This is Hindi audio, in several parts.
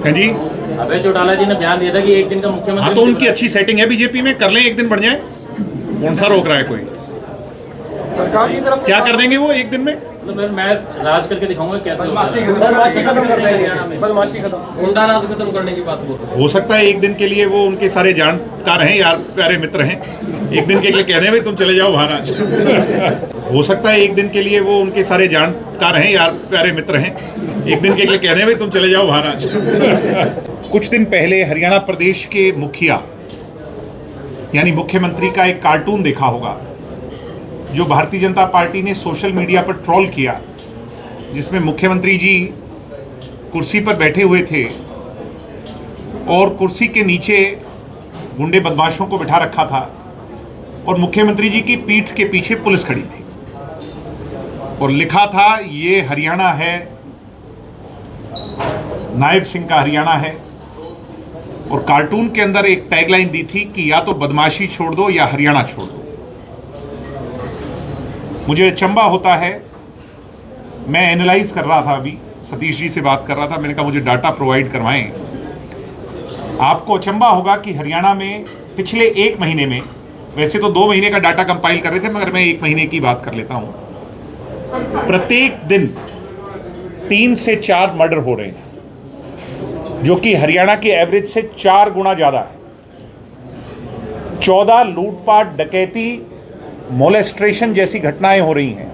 हैं जी। अभय चौटाला जी ने बयान दिया था कि एक दिन का मुख्यमंत्री। हाँ, तो उनकी अच्छी सेटिंग है बीजेपी में, कर लें, एक दिन बढ़ जाए, कौन सा रोक रहा है कोई? सरकार की तरफ से क्या कर देंगे वो एक दिन में? मतलब मैं राज करके दिखाऊंगा कैसे बदमाशी खत्म कर देंगे, बदमाशी खत्म, गुंडा राज खत्म करने की बात बोल रहे हैं। हो सकता है एक दिन के लिए वो उनके सारे जानकार हैं, यार प्यारे मित्र हैं, एक दिन के लिए कह दें भाई तुम चले जाओ बाहर आज। हो सकता है एक दिन के लिए वो उनके सारे जानकार हैं, यार प्यारे मित्र हैं, एक दिन के लिए कह दें भाई तुम चले जाओ बाहर आज। कुछ दिन पहले हरियाणा प्रदेश के मुखिया यानी मुख्यमंत्री का एक कार्टून देखा होगा जो भारतीय जनता पार्टी ने सोशल मीडिया पर ट्रोल किया, जिसमें मुख्यमंत्री जी कुर्सी पर बैठे हुए थे और कुर्सी के नीचे गुंडे बदमाशों को बिठा रखा था और मुख्यमंत्री जी की पीठ के पीछे पुलिस खड़ी थी और लिखा था ये हरियाणा है, नायब सिंह का हरियाणा है। और कार्टून के अंदर एक टैगलाइन दी थी कि या तो बदमाशी छोड़ दो या हरियाणा छोड़ दो। मुझे अचंभा होता है, मैं एनालाइज कर रहा था, अभी सतीश जी से बात कर रहा था, मैंने कहा मुझे डाटा प्रोवाइड करवाएं। आपको अचंभा होगा कि हरियाणा में पिछले एक महीने में, वैसे तो 2 महीने का डाटा कंपाइल कर रहे थे मगर मैं 1 महीने की बात कर लेता हूं, प्रत्येक दिन 3 से 4 मर्डर हो रहे हैं, जो कि हरियाणा के एवरेज से 4 गुना ज्यादा है। 14 लूटपाट, डकैती, मोलेस्ट्रेशन जैसी घटनाएं हो रही हैं,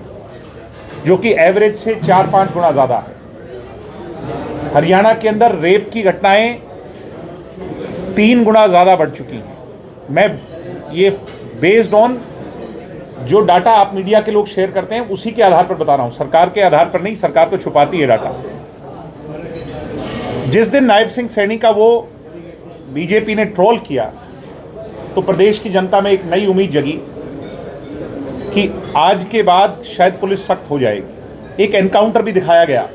जो कि एवरेज से 4-5 गुना ज़्यादा है। हरियाणा के अंदर रेप की घटनाएं 3 गुना ज़्यादा बढ़ चुकी हैं। मैं ये बेस्ड ऑन जो डाटा आप मीडिया के लोग शेयर करते हैं उसी के आधार पर बता रहा हूँ, सरकार के आधार पर नहीं, सरकार तो छुपाती है डाटा। जिस दिन नायब सिंह सैनी का वो बीजेपी ने ट्रोल किया तो प्रदेश की जनता में एक नई उम्मीद जगी कि आज के बाद शायद पुलिस सख्त हो जाएगी। एक एनकाउंटर भी दिखाया गया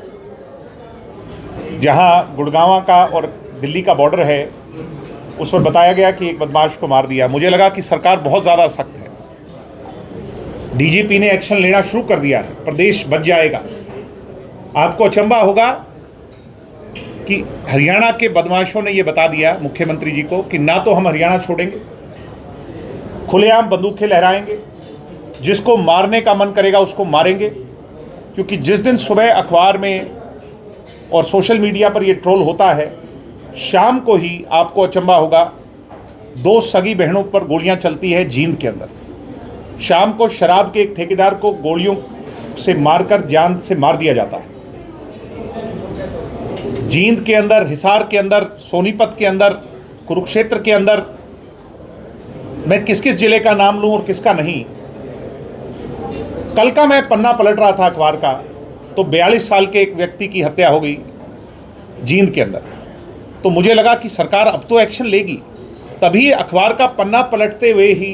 जहां गुड़गांव का और दिल्ली का बॉर्डर है, उस पर बताया गया कि एक बदमाश को मार दिया। मुझे लगा कि सरकार बहुत ज़्यादा सख्त है, डीजीपी ने एक्शन लेना शुरू कर दिया है, प्रदेश बच जाएगा। आपको अचंभा होगा कि हरियाणा के बदमाशों ने यह बता दिया मुख्यमंत्री जी को कि ना तो हम हरियाणा छोड़ेंगे, खुलेआम बंदूकें लहराएंगे, जिसको मारने का मन करेगा उसको मारेंगे। क्योंकि जिस दिन सुबह अखबार में और सोशल मीडिया पर ये ट्रोल होता है, शाम को ही आपको अचंभा होगा 2 सगी बहनों पर गोलियां चलती है जींद के अंदर। शाम को शराब के एक ठेकेदार को गोलियों से मारकर जान से मार दिया जाता है। जींद के अंदर, हिसार के अंदर, सोनीपत के अंदर, कुरुक्षेत्र के अंदर, मैं किस किस जिले का नाम लूं और किसका नहीं। कल का मैं पन्ना पलट रहा था अखबार का, तो 42 साल के एक व्यक्ति की हत्या हो गई जींद के अंदर। तो मुझे लगा कि सरकार अब तो एक्शन लेगी। तभी अखबार का पन्ना पलटते हुए ही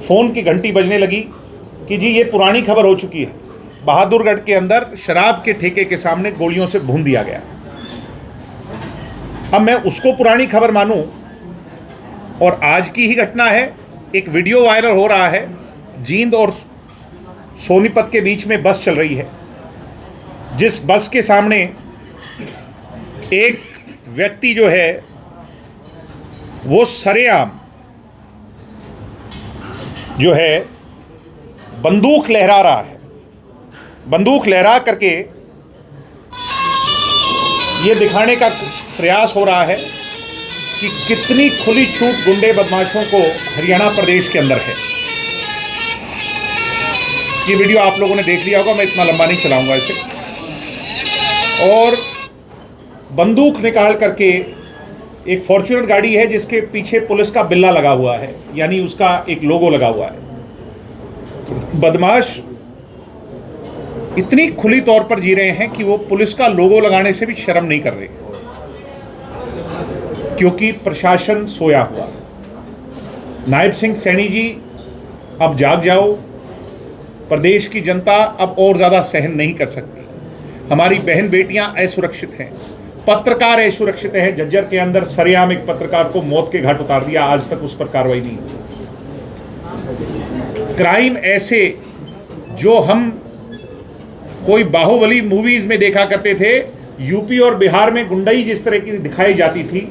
फ़ोन की घंटी बजने लगी कि जी ये पुरानी खबर हो चुकी है, बहादुरगढ़ के अंदर शराब के ठेके के सामने गोलियों से भून दिया गया। अब मैं उसको पुरानी खबर मानूं और आज की ही घटना है। एक वीडियो वायरल हो रहा है, जींद और सोनीपत के बीच में बस चल रही है, जिस बस के सामने एक व्यक्ति जो है वो सरेआम जो है बंदूक लहरा रहा है। बंदूक लहरा करके ये दिखाने का प्रयास हो रहा है कि कितनी खुली छूट गुंडे बदमाशों को हरियाणा प्रदेश के अंदर है। ये वीडियो आप लोगों ने देख लिया होगा, मैं इतना लंबा नहीं चलाऊंगा इसे। और बंदूक निकाल करके एक फॉर्च्यूनर गाड़ी है जिसके पीछे पुलिस का बिल्ला लगा हुआ है, यानी उसका एक लोगो लगा हुआ है। बदमाश इतनी खुली तौर पर जी रहे हैं कि वो पुलिस का लोगो लगाने से भी शर्म नहीं कर रहे, क्योंकि प्रशासन सोया हुआ है। नायब सिंह सैनी जी, अब जाग जाओ। प्रदेश की जनता अब और ज़्यादा सहन नहीं कर सकती। हमारी बहन बेटियां असुरक्षित हैं, पत्रकार असुरक्षित हैं। झज्जर के अंदर सरेआम एक पत्रकार को मौत के घाट उतार दिया, आज तक उस पर कार्रवाई नहीं हुई। क्राइम ऐसे जो हम कोई बाहुबली मूवीज में देखा करते थे, यूपी और बिहार में गुंडाई जिस तरह की दिखाई जाती थी,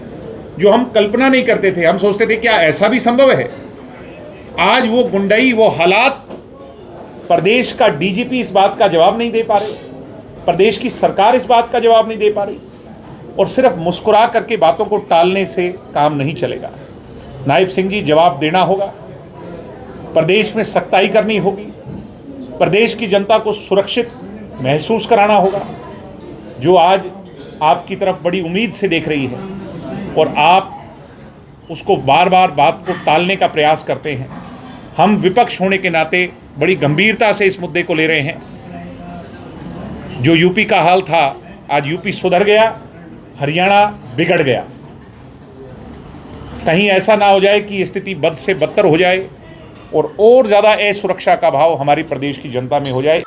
जो हम कल्पना नहीं करते थे, हम सोचते थे क्या ऐसा भी संभव है। आज वो गुंडाई, वो हालात, प्रदेश का डीजीपी इस बात का जवाब नहीं दे पा रहे, प्रदेश की सरकार इस बात का जवाब नहीं दे पा रही, और सिर्फ मुस्कुरा करके बातों को टालने से काम नहीं चलेगा। नायब सिंह जी, जवाब देना होगा, प्रदेश में सख्ताई करनी होगी, प्रदेश की जनता को सुरक्षित महसूस कराना होगा, जो आज आपकी तरफ बड़ी उम्मीद से देख रही है और आप उसको बार बार बात को टालने का प्रयास करते हैं। हम विपक्ष होने के नाते बड़ी गंभीरता से इस मुद्दे को ले रहे हैं। जो यूपी का हाल था, आज यूपी सुधर गया, हरियाणा बिगड़ गया। कहीं ऐसा ना हो जाए कि स्थिति बद से बदतर हो जाए और ज़्यादा असुरक्षा का भाव हमारी प्रदेश की जनता में हो जाए।